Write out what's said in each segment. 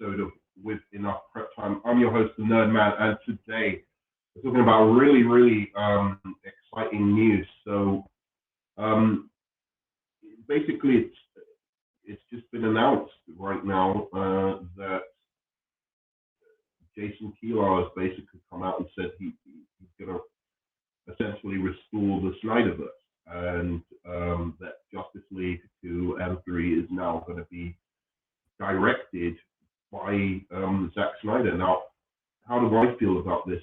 episode of With Enough Prep Time. I'm your host, the Nerd Man, and today we're talking about really exciting news. So basically, it's just been announced right now that Jason Kilar has basically come out and said he's going to essentially restore the Snyderverse, and that Justice League 2 and 3 is now going to be directed by Zack Snyder. Now, how do I feel about this?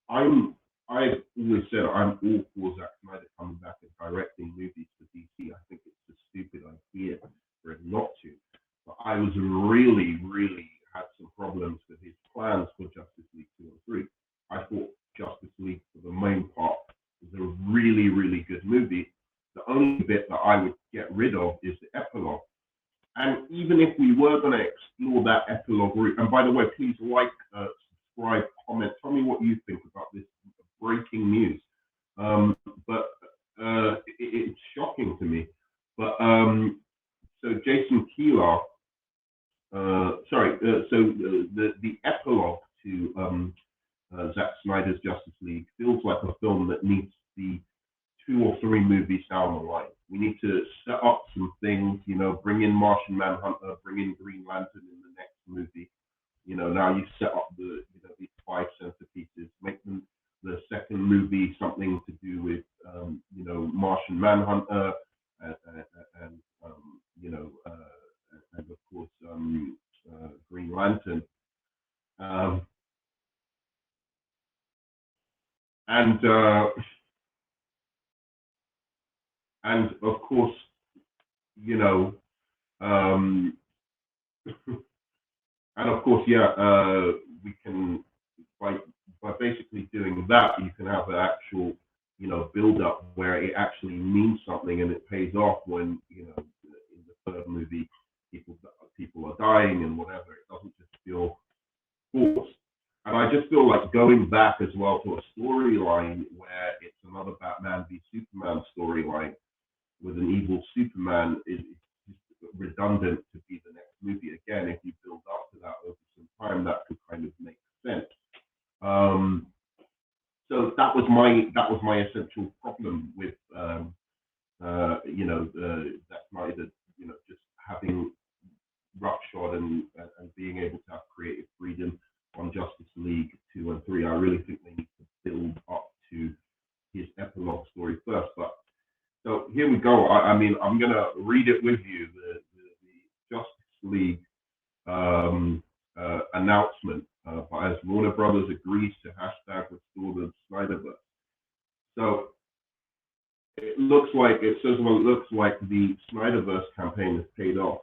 I've always said I'm all for Zack Snyder coming back and directing movies for DC. I think it's a stupid idea for him not to. But I was really had some problems with his plans for Justice League 2 and 3. I thought Justice League, for the main part, was a really good movie. The only bit that I would get rid of is the epilogue. And even if we were going to explore that epilogue route, and by the way, please like, subscribe, comment, tell me what you think about this breaking news. But it's shocking to me. But so Jason Kilar, the epilogue to Zack Snyder's Justice League feels like a film that needs to be 2 or 3 movies down the line. We need to set up some things, bring in Martian Manhunter, bring in Green Lantern in the next movie. Now you set up these 5 centerpieces, make them the second movie something to do with, Martian Manhunter and of course Green Lantern. And of course, we can by basically doing that, you can have an actual, build up where it actually means something and it pays off when, in the third movie, people are dying and whatever. It doesn't just feel forced. And I just feel like going back as well to a storyline where it's another Batman v Superman storyline with an evil Superman is just redundant to be the next movie. Again, if you build up to that over some time, that could kind of make sense. So that was my essential problem with Zack Snyder, just having roughshod and being able to have creative freedom on Justice League 2 and 3. I really think they need to build up to his epilogue story first. But so here we go. I'm going to read it with you. The Justice League announcement as Warner Brothers agrees to # restore the Snyderverse. So it looks like the Snyderverse campaign has paid off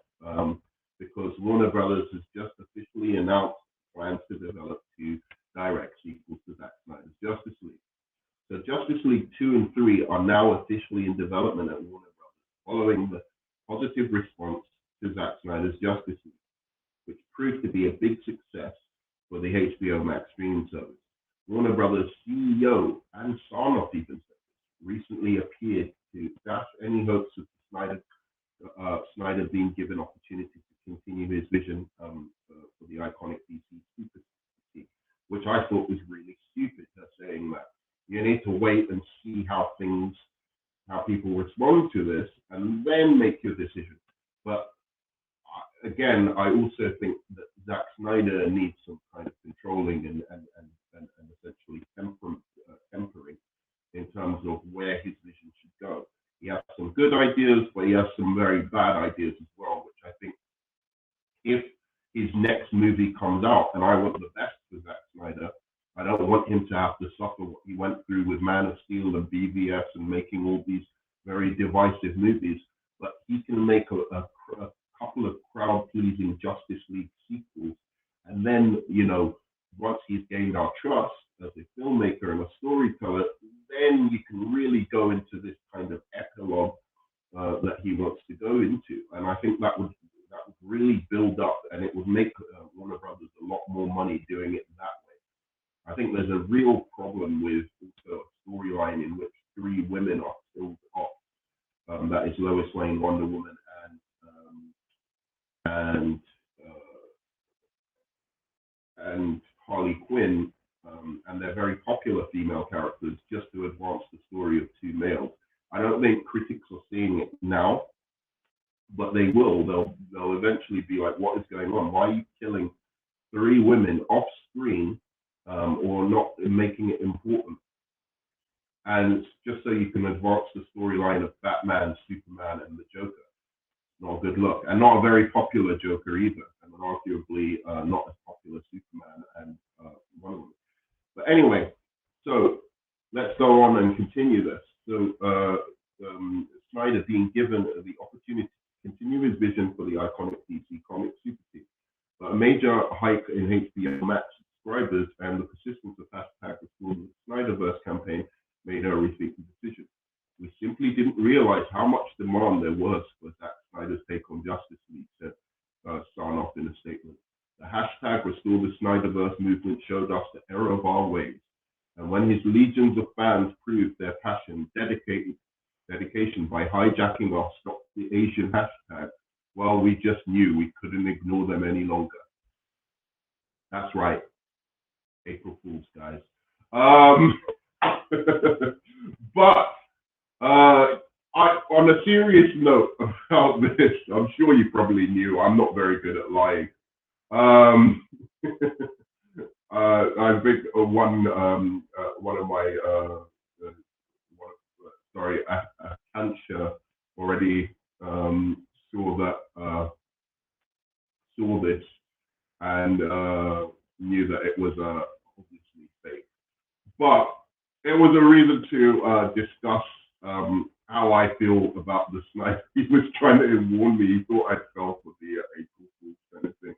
because Warner Brothers has just officially announced plans to develop 2 direct sequels to Zack Snyder's Justice League. So Justice League 2 and 3 are now officially in development at Warner Brothers, following the positive response to Zack Snyder's Justice League, which proved to be a big success for the HBO Max streaming service. Warner Brothers CEO and son of Stephen recently appeared to dash any hopes of Snyder being given opportunity to continue his vision for the iconic DC Super Team, which I thought was really stupid. They're saying that you need to wait and see how people respond to this, and then make your decision. But again, I also think that Zack Snyder needs some kind of controlling and essentially tempering in terms of where his vision should go. He has some good ideas, but he has some very bad ideas as well, which I think if his next movie comes out, and I want the best for Zack Snyder, I don't want him to have to suffer what he went through with Man of Steel and BVS and making all these very divisive movies, but he can make a couple of crowd-pleasing Justice League sequels, and then, once he's gained our trust as a filmmaker and a storyteller, then you can really go into this kind of epilogue that he wants to go into. And I think that would really build up, and it would make Warner Brothers a lot more money doing it that way. I think there's a real problem with also a storyline in which 3 women are killed off. That is Lois Lane, Wonder Woman, and and Harley Quinn, and they're very popular female characters just to advance the story of two males. I don't think critics are seeing it now, but they will. They'll eventually be like, "What is going on? Why are you killing three women off screen, or not making it important?" And just so you can advance the storyline of Batman, Superman, and the Joker. Not a good look, and not a very popular Joker either, and arguably not as popular Superman and Wonder Woman. But anyway, so let's go on and continue this. So Snyder being given the opportunity to continue his vision for the iconic DC Comics super team, but a major hike in HBO Max subscribers and the persistence of hashtag Restore the Snyderverse campaign made her rethink the decision. We simply didn't realize how much demand there was for Zack Snyder's take on Justice League, said Sarnoff in a statement. The hashtag Restore the Snyderverse movement showed us the error of our ways. And when his legions of fans proved their dedication by hijacking our Stop the Asian hashtag, well, we just knew we couldn't ignore them any longer. That's right. April Fools, guys. But on a serious note about this, I'm sure you probably knew I'm not very good at lying. I think one of my Akancha already saw this and knew that it was obviously fake. But it was a reason to discuss how I feel about the Snyder. He was trying to warn me. He thought I'd fell for the April Fool's kind of thing.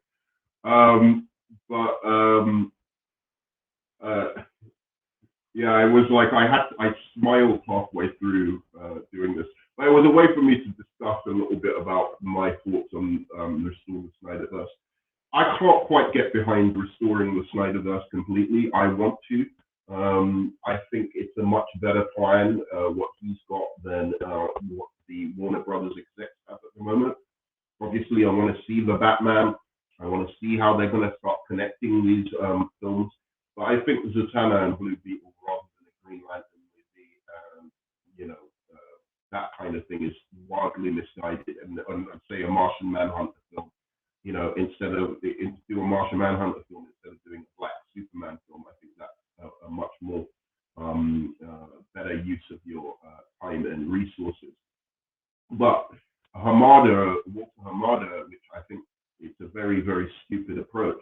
Yeah, I was like, I smiled halfway through doing this. But it was a way for me to discuss a little bit about my thoughts on Restore the Snyderverse. I can't quite get behind restoring the Snyderverse completely. I want to. I think it's a much better plan, what he's got, than what the Warner Brothers execs have at the moment. Obviously, I want to see the Batman. I want to see how they're going to start connecting these films. But I think Zatanna and Blue Beetle, rather than a Green Lantern movie, that kind of thing is wildly misguided. And say a Martian Manhunter film, instead of do a Martian Manhunter film instead of doing a Black Superman film, I think that's a much more better use of your time and resources. But Walter Hamada, which I think is a very, very stupid approach,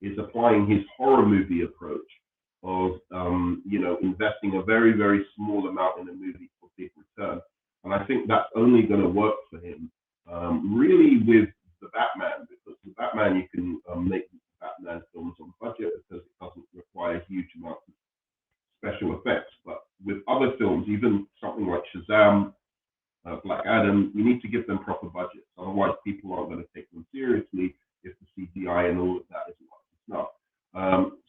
is applying his horror movie approach of, investing a very, very small amount in a movie for big return. And I think that's only going to work for him, really, with the Batman, because the Batman, you can make Batman films on budget because it doesn't require huge amounts of special effects. But with other films, even something like Shazam, Black Adam, you need to give them proper budgets. Otherwise, people aren't going to take them seriously if the CGI and all of that isn't up to snuff.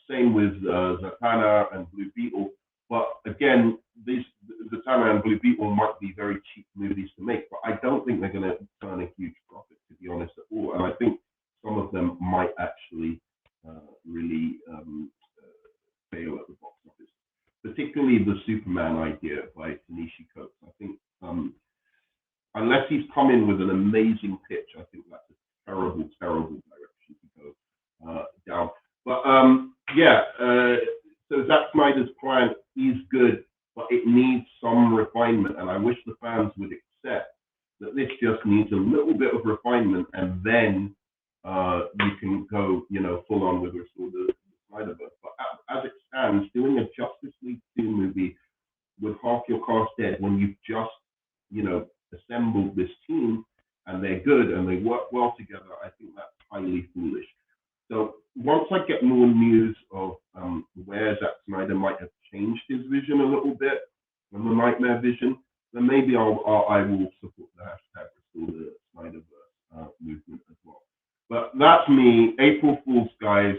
Same with Zatanna and Blue Beetle. But again, Zatanna and Blue Beetle might be very cheap movies to make, but I don't think they're going to turn a huge profit, to be honest, at all. And I think some of them might actually really fail at the box office, particularly the Superman idea by Tanishi Coates. I think unless he's come in with an amazing pitch, I think that's a terrible, terrible direction to go down. But so Zack Snyder's plan is good, but it needs some refinement, and I wish the fans would accept that this just needs a little bit of refinement, and then you can go, full on with Restore the Snyderverse. But as it stands, doing a Justice League 2 movie with half your cast dead when you've just, assembled this team and they're good and they work well together, I think that's highly foolish. So once I get more news of where Zack Snyder might have changed his vision a little bit from the Nightmare Vision, then maybe I will support the hashtag Restore the Snyderverse movement as well. But that's me. April Fools, guys.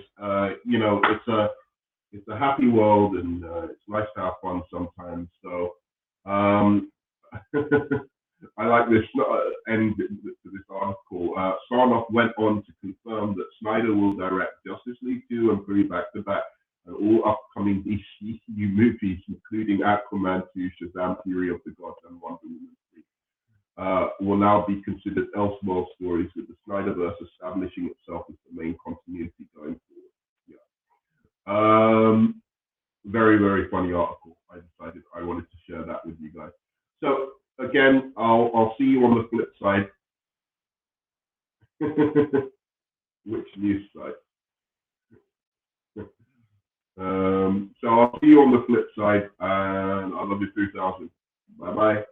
It's a happy world, and it's nice to have fun sometimes. So I like this end to this article. Sarnoff went on to confirm that Snyder will direct Justice League 2 and 3 back to back, and all upcoming DCU movies, including Aquaman 2, Shazam, Fury of the Gods, and Wonder Woman 3, will now be considered Elseworld stories, with the Snyderverse establishing itself as the main continuity going forward. Yeah. Very, very funny article. I decided I wanted to share that with you guys. So again, I'll see you on the flip side. Which news site? So I'll see you on the flip side, and I love you 3000. Bye bye.